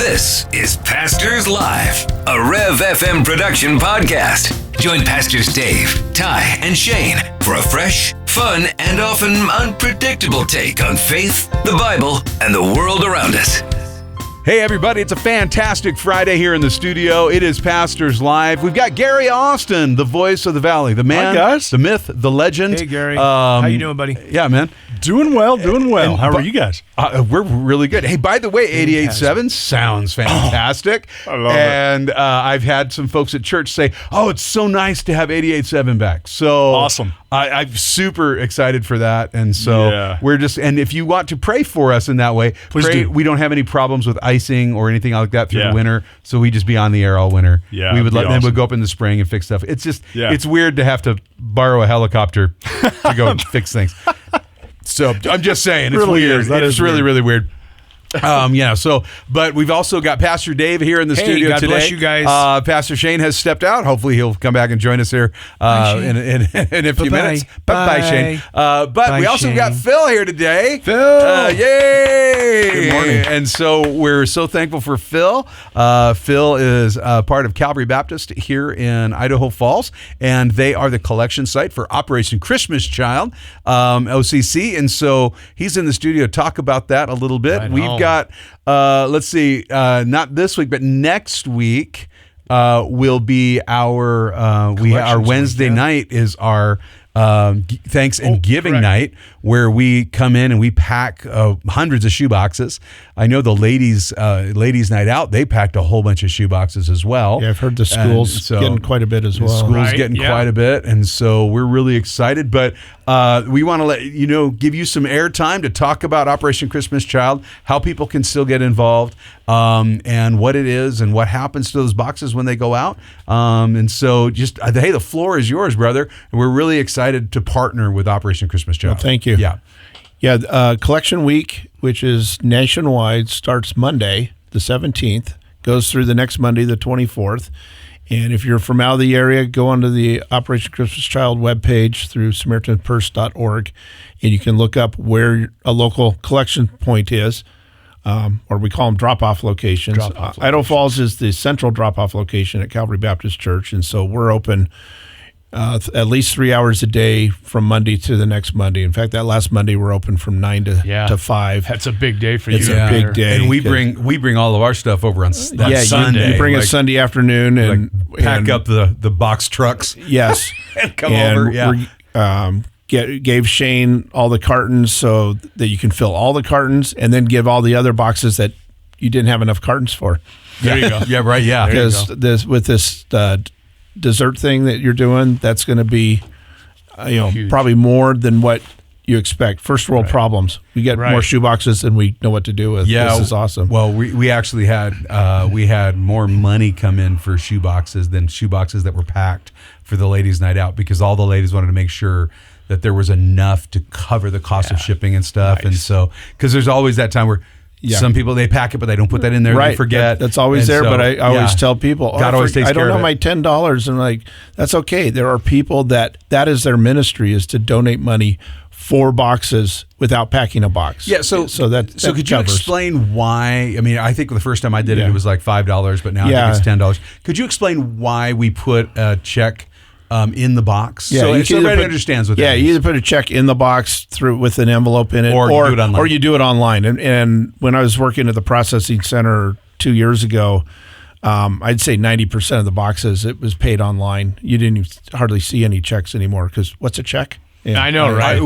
This is Pastors Live, a Rev FM production podcast. Join Pastors Dave, Ty, and Shane for a fresh, fun, and often unpredictable take on faith, the Bible, and the world around us. Hey everybody, it's a fantastic Friday here in the studio. It is Pastors Live. We've got Gary Austin, the voice of the Valley, the man, hi guys. The myth, the legend. Hey Gary, how you doing, buddy? Yeah, man. Doing well. How are you guys? We're really good. Hey, by the way, 88.7 sounds fantastic. I love and I've had some folks at church say, oh, it's so nice to have 88.7 back. So awesome. I'm super excited for that. And so we're just, and if you want to pray for us in that way, please pray. do. We don't have any problems with icing or anything like that through the winter. So we just be on the air all winter. Yeah, we would let them awesome. go up in the spring and fix stuff. It's just, it's weird to have to borrow a helicopter to go fix things. So I'm just saying, it's really weird. It's really, really weird. But we've also got Pastor Dave here in the studio God today. bless you guys. Pastor Shane has stepped out. Hopefully he'll come back and join us here in a few minutes. Bye, Shane. But we also got Phil here today. Phil! Yay! Good morning. And so we're so thankful for Phil. Phil is part of Calvary Baptist here in Idaho Falls, and they are the collection site for Operation Christmas Child, OCC. And so he's in the studio to talk about that a little bit. We've got, let's see, not this week, but next week will be our our Wednesday night is our thanks and giving night, where we come in and we pack hundreds of shoe boxes. I know the ladies night out, they packed a whole bunch of shoe boxes as well. Yeah, I've heard the school's getting quite a bit as well. The school's getting quite a bit, and so we're really excited. But we want to let you know, give you some airtime to talk about Operation Christmas Child, how people can still get involved, and what it is and what happens to those boxes when they go out. And so just, hey, the floor is yours, brother. And we're really excited to partner with Operation Christmas Child. Well, thank you. Yeah. Collection Week, which is nationwide, starts Monday, the 17th, goes through the next Monday, the 24th. And if you're from out of the area, go onto the Operation Christmas Child webpage through SamaritanPurse.org, and you can look up where a local collection point is, or we call them drop-off locations. Idaho Falls is the central drop-off location at Calvary Baptist Church, and so we're open at least 3 hours a day from Monday to the next Monday. In fact, that last Monday we're open from 9 to 5. That's a big day for you. It's a big day, and we bring all of our stuff over on Sunday. You bring a Sunday afternoon and pack up the box trucks. Yes, and come over. Yeah. Gave Shane all the cartons so that you can fill all the cartons, and then give all the other boxes that you didn't have enough cartons for. There you go. Yeah, right. Yeah, because this dessert thing that you're doing, that's going to be probably more than what you expect. First world problems. We get more shoe boxes than we know what to do with. This is awesome. Well, we actually had we had more money come in for shoe boxes than shoe boxes that were packed for the ladies' night out, because all the ladies wanted to make sure that there was enough to cover the cost of shipping and stuff. And so, because there's always that time where some people, they pack it, but they don't put that in there. They forget. That's always there. So, but I always tell people, God always takes care of it. I don't have my $10. And like, that's okay. There are people that is their ministry, is to donate money for boxes without packing a box. Yeah. So could you explain why? I mean, I think the first time I did it, it was like $5, but now I think it's $10. Could you explain why we put a check in the box? Yeah, so everybody understands what that is. You either put a check in the box with an envelope in it, or you do it online. And when I was working at the processing center 2 years ago, I'd say 90% of the boxes, it was paid online. You didn't hardly see any checks anymore, because what's a check? Yeah. I know, right?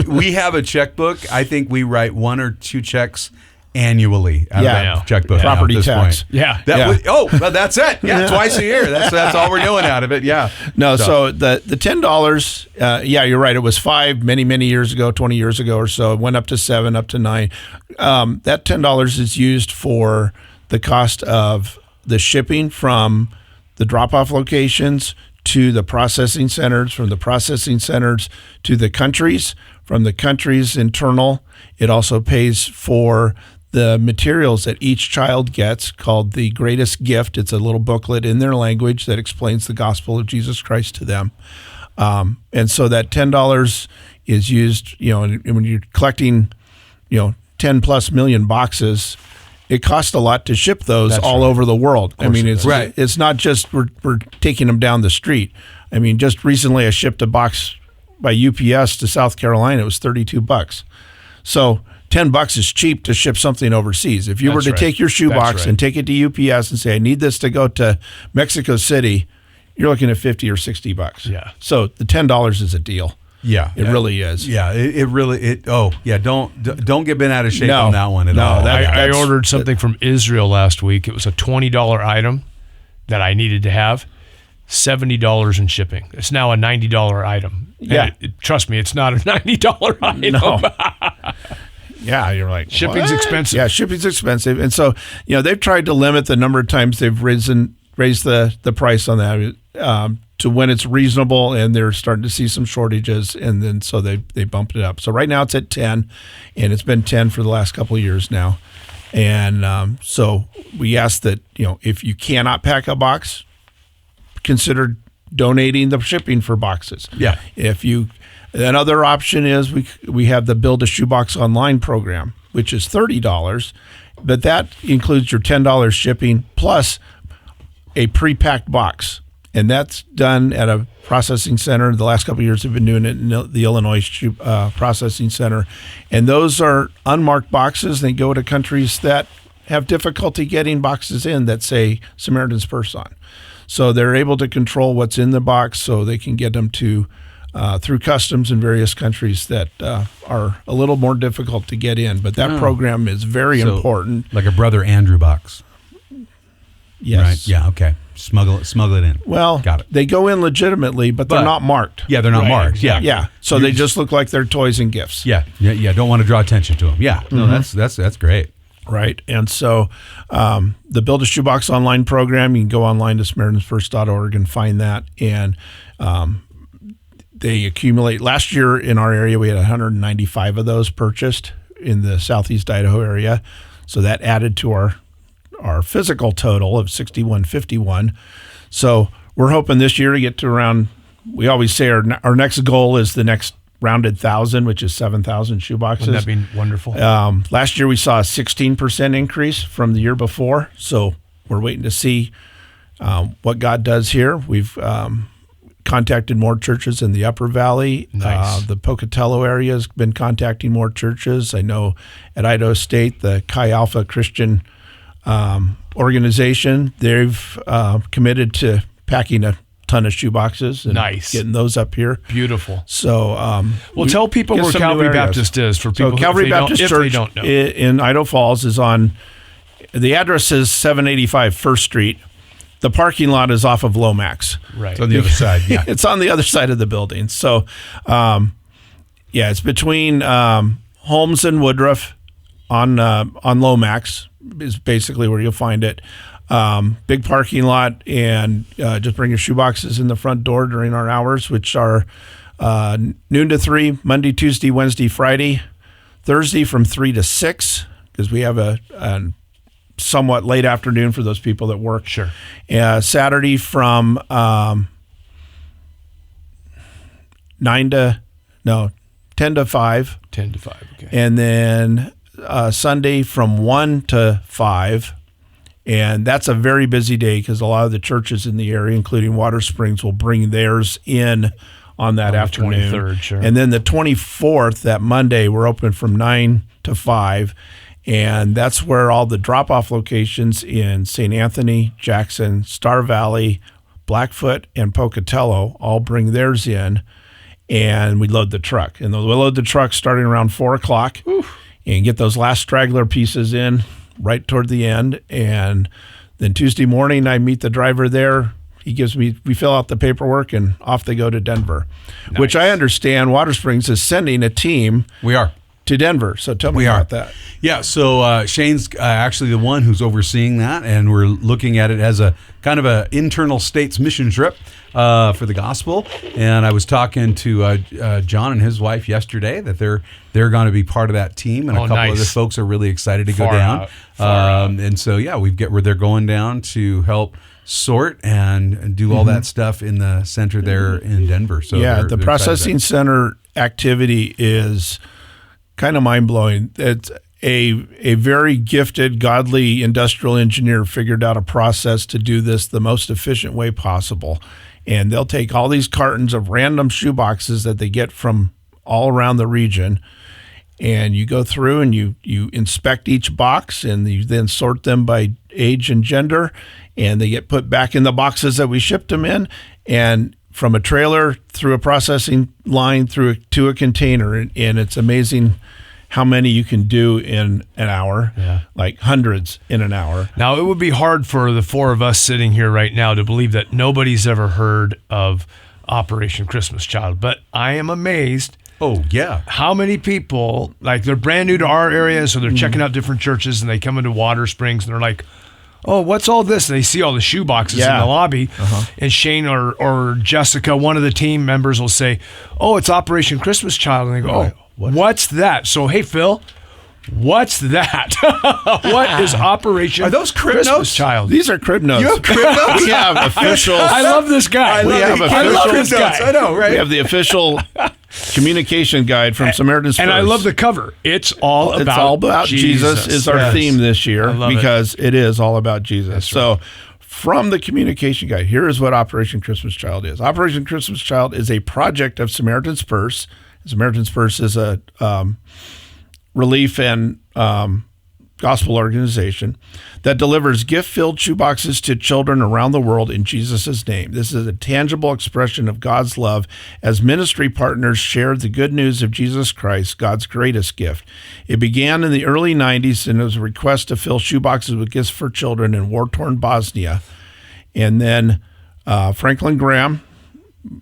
We have a checkbook. I think we write 1 or 2 checks annually out of that checkbook. Property tax. That's it. Yeah, twice a year. That's all we're doing out of it. Yeah. No, so the $10, you're right. It was $5 many years ago, 20 years ago or so. It went up to $7, up to $9. That $10 is used for the cost of the shipping from the drop-off locations to the processing centers, from the processing centers to the countries, from the countries internal. It also pays for the materials that each child gets, called The Greatest Gift. It's a little booklet in their language that explains the gospel of Jesus Christ to them. And so that $10 is used, when you're collecting, 10 plus million boxes, it costs a lot to ship those That's all right. over the world. I mean, it's Right. It's not just we're taking them down the street. I mean, just recently I shipped a box by UPS to South Carolina. It was $32. So $10 is cheap to ship something overseas. If you were That's to right. take your shoebox That's right. and take it to UPS and say, I need this to go to Mexico City, you're looking at $50 or $60. Yeah. So the $10 is a deal. Yeah, It really is. Yeah, it really. Don't get bent out of shape No. on that one at No, all. that- I that's- ordered something from Israel last week. It was a $20 item that I needed to have. $70 in shipping. It's now a $90 item. And Yeah. trust me, it's not a $90 item. No. Yeah, you're like, Shipping's what? expensive. Yeah, shipping's expensive. And so, they've tried to limit the number of times they've raised the price on that to when it's reasonable, and they're starting to see some shortages, and then so they bumped it up. So right now it's at 10, and it's been 10 for the last couple of years now. And so we ask that, if you cannot pack a box, consider donating the shipping for boxes. Yeah. Another option is we have the Build a Shoebox Online program, which is $30, but that includes your $10 shipping plus a pre-packed box. And that's done at a processing center. The last couple of years, we've been doing it in the Illinois Processing Center. And those are unmarked boxes. They go to countries that have difficulty getting boxes in that say Samaritan's Purse on. So they're able to control what's in the box so they can get them to through customs in various countries that are a little more difficult to get in. But that program is very important. Like a Brother Andrew box. Yes. Right. Yeah. Okay. Smuggle it in. Well, Got it. they go in legitimately, but they're But- not marked. Yeah, they're not Right, marked. exactly. Yeah. So they just look like they're toys and gifts. Yeah. Don't want to draw attention to them. Yeah. No, that's great. Right. And so the Build a Shoebox Online program, you can go online to SamaritansFirst.org and find that. And they accumulate. Last year in our area, we had 195 of those purchased in the southeast Idaho area. So that added to our physical total of 6,151. So we're hoping this year to get to around, we always say our next goal is the next rounded 1,000, which is 7,000 shoeboxes. Wouldn't that be wonderful? Last year we saw a 16% increase from the year before. So we're waiting to see what God does here. We've contacted more churches in the Upper Valley. Nice. The Pocatello area has been contacting more churches. I know at Idaho State, the Chi Alpha Christian organization, they've committed to packing a ton of shoeboxes and Nice. getting those up here. Beautiful. So, Well, tell people get where some new Calvary areas. Baptist is for people So Calvary Baptist if Church they don't know. in Idaho Falls is on, the address is 785 First Street. The parking lot is off of Lomax. Right. It's on the other side. Yeah. It's on the other side of the building. So, it's between Holmes and Woodruff on Lomax is basically where you'll find it. Big parking lot, and just bring your shoeboxes in the front door during our hours, which are noon to 3, Monday, Tuesday, Wednesday, Friday, Thursday from 3 to 6, because we have a somewhat late afternoon for those people that work. Sure. Saturday from 10 to 5, 10 to 5. Okay. and then Sunday from 1 to 5. And that's a very busy day because a lot of the churches in the area, including Water Springs, will bring theirs in on that On the afternoon. 23rd, sure. And then the 24th, that Monday, we're open from 9 to 5. And that's where all the drop-off locations in St. Anthony, Jackson, Star Valley, Blackfoot, and Pocatello all bring theirs in, and we load the truck. And we'll load the truck starting around 4 o'clock and get those last straggler pieces in right toward the end. And then Tuesday morning, I meet the driver there. We fill out the paperwork, and off they go to Denver, which I understand Water Springs is sending a team We are. to Denver. So tell me about that. Yeah, so Shane's actually the one who's overseeing that, and we're looking at it as a kind of a internal states mission trip for the gospel. And I was talking to John and his wife yesterday that they're going to be part of that team, and a couple nice. other folks are really excited to go Far down. out. Far out. And so where they're going down to help sort and do all that stuff in the center there in Denver. So Yeah, they're the excited processing about center activity is kind of mind blowing. a very gifted, godly industrial engineer figured out a process to do this the most efficient way possible. And they'll take all these cartons of random shoe boxes that they get from all around the region, and you go through and you inspect each box, and you then sort them by age and gender, and they get put back in the boxes that we shipped them in, and from a trailer through a processing line to a container. And it's amazing how many you can do in an hour, like hundreds in an hour. Now, it would be hard for the four of us sitting here right now to believe that nobody's ever heard of Operation Christmas Child, but I am amazed. Oh, yeah. How many people, like, they're brand new to our area, so they're checking out different churches, and they come into Water Springs, and they're like, oh, what's all this? And they see all the shoe boxes in the lobby, and Shane or Jessica, one of the team members, will say, oh, it's Operation Christmas Child. And they go, oh, what's that? So, hey, Phil, what's that? What is Operation Are those crib Christmas notes? Child? These are crib notes. You have crib notes? We have official. I love this guy. I love this guy. I know, right? We have the official communication guide from Samaritan's Purse. And I love the cover. It's all about Jesus is our theme this year, because it is all about Jesus. That's so from the communication guide, here is what Operation Christmas Child is. Operation Christmas Child is a project of Samaritan's Purse. Samaritan's Purse is a relief and gospel organization that delivers gift-filled shoeboxes to children around the world in Jesus' name. This is a tangible expression of God's love as ministry partners share the good news of Jesus Christ, God's greatest gift. It began in the early 90s, and it was a request to fill shoeboxes with gifts for children in war-torn Bosnia. And then Franklin Graham,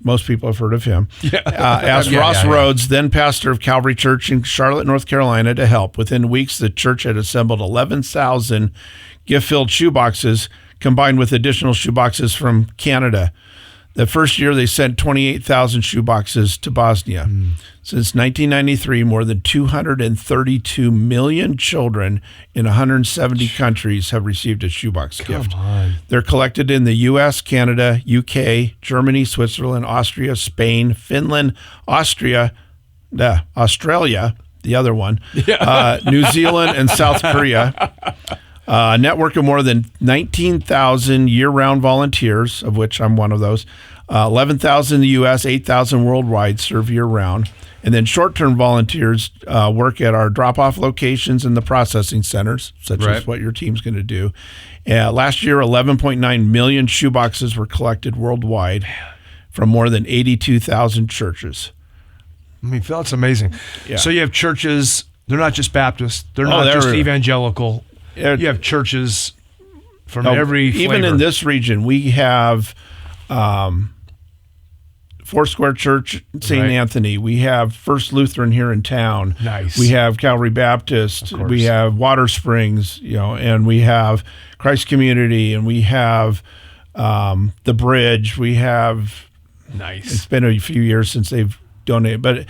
most people have heard of him, asked Ross Rhodes, then pastor of Calvary Church in Charlotte, North Carolina, to help. Within weeks, the church had assembled 11,000 gift-filled shoeboxes, combined with additional shoeboxes from Canada. The first year, they sent 28,000 shoeboxes to Bosnia. Since 1993, more than 232 million children in 170 countries have received a shoebox gift. They're collected in the U.S., Canada, UK, Germany, Switzerland, Austria, Spain, Finland, Australia, the other one, New Zealand, and South Korea. A network of more than 19,000 year-round volunteers, of which I'm one of those. 11,000 in the U.S., 8,000 worldwide serve year-round. And then short-term volunteers work at our drop-off locations and the processing centers, such as what your team's going to do. Last year, 11.9 million shoeboxes were collected worldwide from more than 82,000 churches. I mean, Phil, it's amazing. Yeah. So you have churches, they're not just Baptist, they're not just evangelical. You have churches from every flavor. Even in this region, we have Foursquare Church, St. Anthony. We have First Lutheran here in town. Nice. We have Calvary Baptist. We have Water Springs, and we have Christ Community, and we have The Bridge. We have. Nice. It's been a few years since they've donated, but.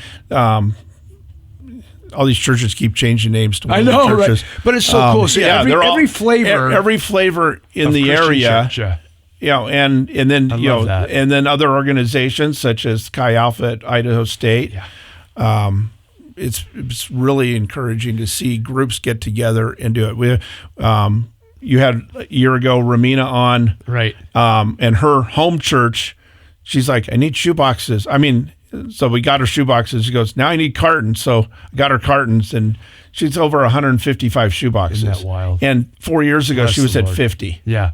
All these churches keep changing names to one of the churches. Right? But it's so cool. So every flavor, every flavor in the Christian area, church, and then and then other organizations such as Chi Alpha at Idaho State. It's really encouraging to see groups get together and do it. You had a year ago Ramina on, right? And her home church, she's like, I need shoeboxes. I mean. So we got her shoeboxes. She goes, now I need cartons. So I got her cartons, and she's over 155 shoeboxes. Isn't that wild? And 4 years ago, she was at 50. Yeah.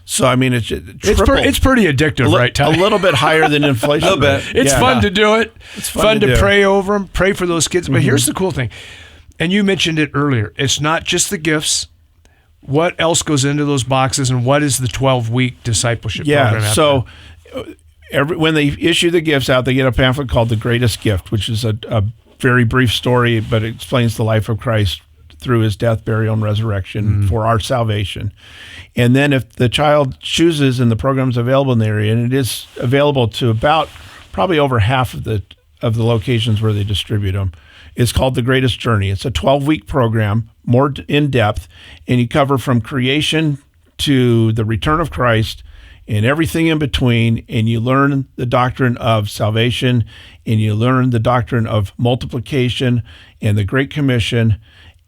So, I mean, it's pretty addictive, right, Ty? A little bit higher than inflation. A little bit. It's fun to do it. It's fun to pray over them, pray for those kids. But here's the cool thing, and you mentioned it earlier. It's not just the gifts. What else goes into those boxes, and what is the 12-week discipleship program? So when they issue the gifts out, they get a pamphlet called The Greatest Gift, which is a very brief story, but it explains the life of Christ through his death, burial, and resurrection for our salvation. And then if the child chooses, and the program's available in the area, and it is available to about probably over half of the locations where they distribute them, it's called The Greatest Journey. It's a 12-week program, more in depth, and you cover from creation to the return of Christ and everything in between, and you learn the doctrine of salvation, and you learn the doctrine of multiplication and the Great Commission,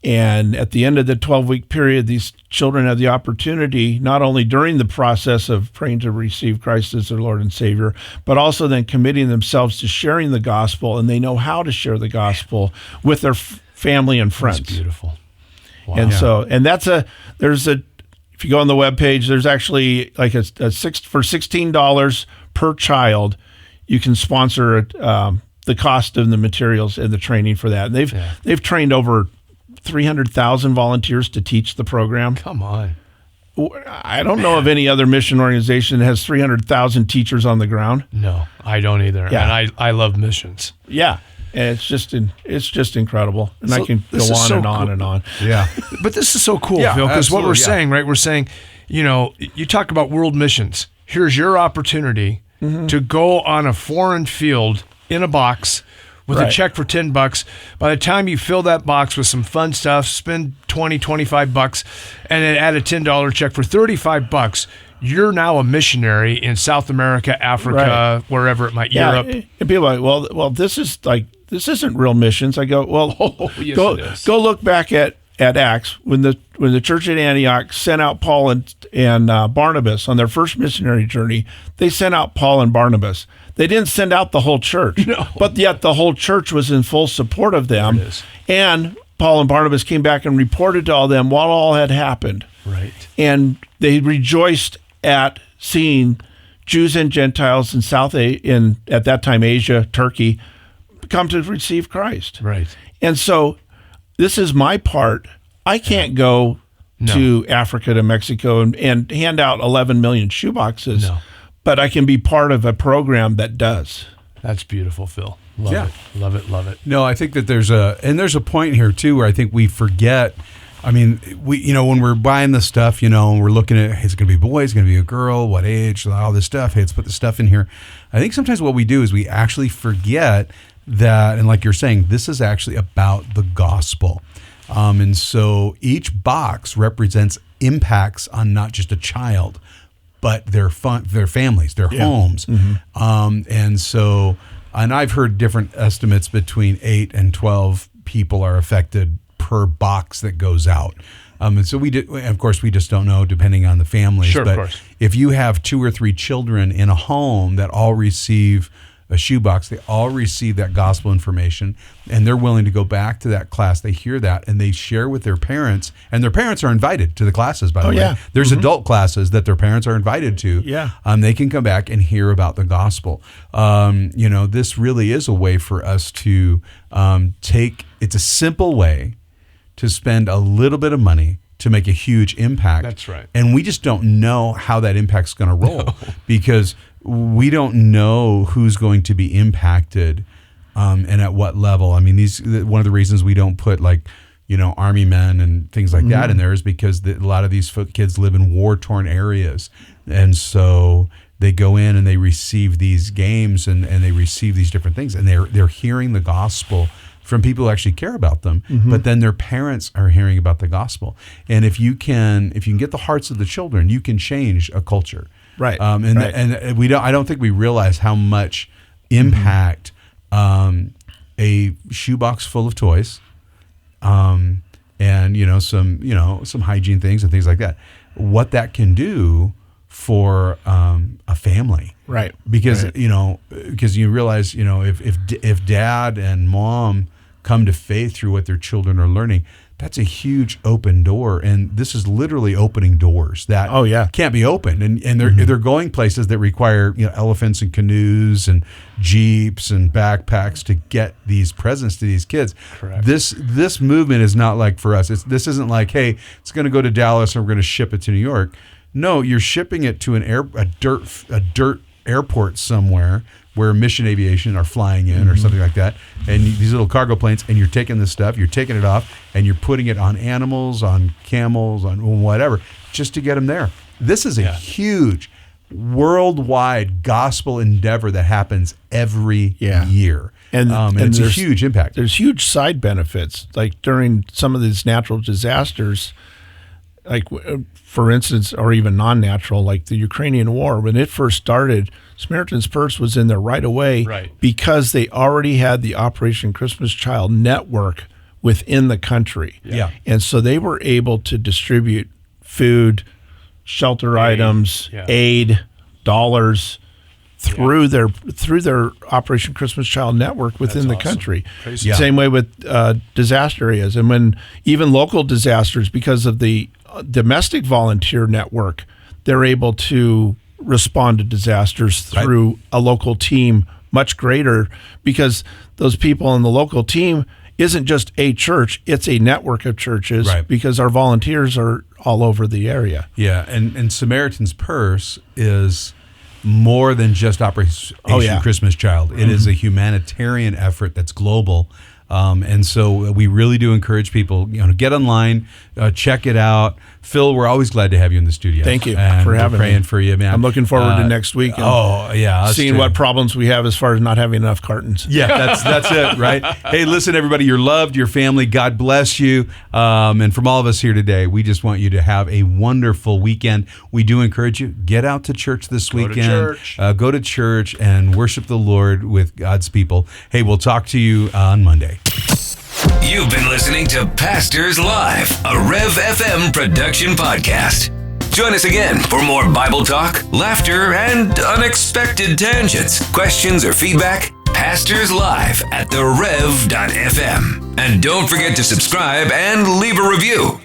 And at the end of the 12-week period, these children have the opportunity, not only during the process of praying to receive Christ as their Lord and Savior, but also then committing themselves to sharing the gospel, and they know how to share the gospel with their family and friends. That's beautiful. Wow. And if you go on the webpage, there's actually like for $16 per child, you can sponsor the cost of the materials and the training for that. And they've trained over 300,000 volunteers to teach the program. Come on. I don't know of any other mission organization that has 300,000 teachers on the ground. No, I don't either. Yeah. And I love missions. Yeah. And it's just incredible. And So I can go this is on so and on cool. and on. Yeah. But this is so cool, Yeah, Phil, because what we're absolutely, yeah. saying, right? We're saying, you talk about world missions. Here's your opportunity to go on a foreign field in a box with a Right. check for $10. By the time you fill that box with some fun stuff, spend $20, $25, and then add a $10 check for $35, you're now a missionary in South America, Africa, Right. wherever it might, Yeah, Europe. and people are like, well, this isn't real missions. I go, well, yes, go it is. go look back at Acts when the church at Antioch sent out Paul and Barnabas on their first missionary journey. They sent out Paul and Barnabas. They didn't send out the whole church, but yet the whole church was in full support of them. There it is. And Paul and Barnabas came back and reported to all them what all had happened. Right. And they rejoiced at seeing Jews and Gentiles in at that time Asia, Turkey, come to receive Christ. Right. And so this is my part. I can't go to Africa, to Mexico, and hand out 11 million shoeboxes, No. but I can be part of a program that does. That's beautiful, Phil. Love Yeah. it. Love it. Love it. No, I think that there's a point here too where I think we forget. I mean, when we're buying this stuff, and we're looking at, hey, it's going to be a boy, it's going to be a girl, what age, all this stuff. Hey, let's put the stuff in here. I think sometimes what we do is we actually forget that, and like you're saying, this is actually about the gospel. And so each box represents impacts on not just a child, but their families, their homes. And I've heard different estimates between 8 and 12 people are affected per box that goes out. And so of course, we just don't know depending on the families. Sure, of but course. if you have 2 or 3 children in a home that all receive a shoebox, they all receive that gospel information, and they're willing to go back to that class. They hear that and they share with their parents, and their parents are invited to the classes, by the way. yeah. There's adult classes that their parents are invited to. Yeah. They can come back and hear about the gospel. This really is a way for us to it's a simple way to spend a little bit of money to make a huge impact. That's right. And we just don't know how that impact's going to roll because we don't know who's going to be impacted and at what level. I mean, one of the reasons we don't put Army men and things like that in there is because a lot of these kids live in war-torn areas. And so they go in and they receive these games and they receive these different things. And they're hearing the gospel from people who actually care about them, but then their parents are hearing about the gospel. And if you can get the hearts of the children, you can change a culture. Right. And I don't think we realize how much impact a shoebox full of toys, and some hygiene things and things like that, what that can do for a family. Right. Because you realize, if dad and mom come to faith through what their children are learning, that's a huge open door. And this is literally opening doors that can't be opened. And they're going places that require elephants and canoes and jeeps and backpacks to get these presents to these kids. Correct. This movement is not like for us. This isn't like, hey, it's going to go to Dallas and we're going to ship it to New York. No, you're shipping it to a dirt airport somewhere where Mission Aviation are flying in or something like that, and these little cargo planes, and you're taking this stuff, you're taking it off, and you're putting it on animals, on camels, on whatever, just to get them there. This is a huge worldwide gospel endeavor that happens every year. And it's a huge impact. There's huge side benefits, like during some of these natural disasters, like for instance, or even non-natural, like the Ukrainian war. When it first started, Samaritan's Purse was in there right away, Right. because they already had the Operation Christmas Child network within the country. Yeah. And so they were able to distribute food, shelter items, aid, dollars through their Operation Christmas Child network within the country. Same way with disaster areas, and when even local disasters, because of the domestic volunteer network, they're able to respond to disasters through a local team much greater, because those people in the local team isn't just a church, it's a network of churches, because our volunteers are all over the area. Yeah, and Samaritan's Purse is more than just Operation Christmas Child. It is a humanitarian effort that's global. And so we really do encourage people, get online, check it out. Phil, we're always glad to have you in the studio. Thank you and for having me. Praying for you, man. I'm looking forward to next week. Seeing what problems we have as far as not having enough cartons. Yeah, that's it, right? Hey, listen, everybody, you're loved, your family, God bless you. And from all of us here today, we just want you to have a wonderful weekend. We do encourage you, get out to church this weekend. Go to church and worship the Lord with God's people. Hey, we'll talk to you on Monday. You've been listening to Pastors Live, a Rev FM production podcast. Join us again for more Bible talk, laughter, and unexpected tangents. Questions or feedback? Pastors Live at therev.fm. And don't forget to subscribe and leave a review.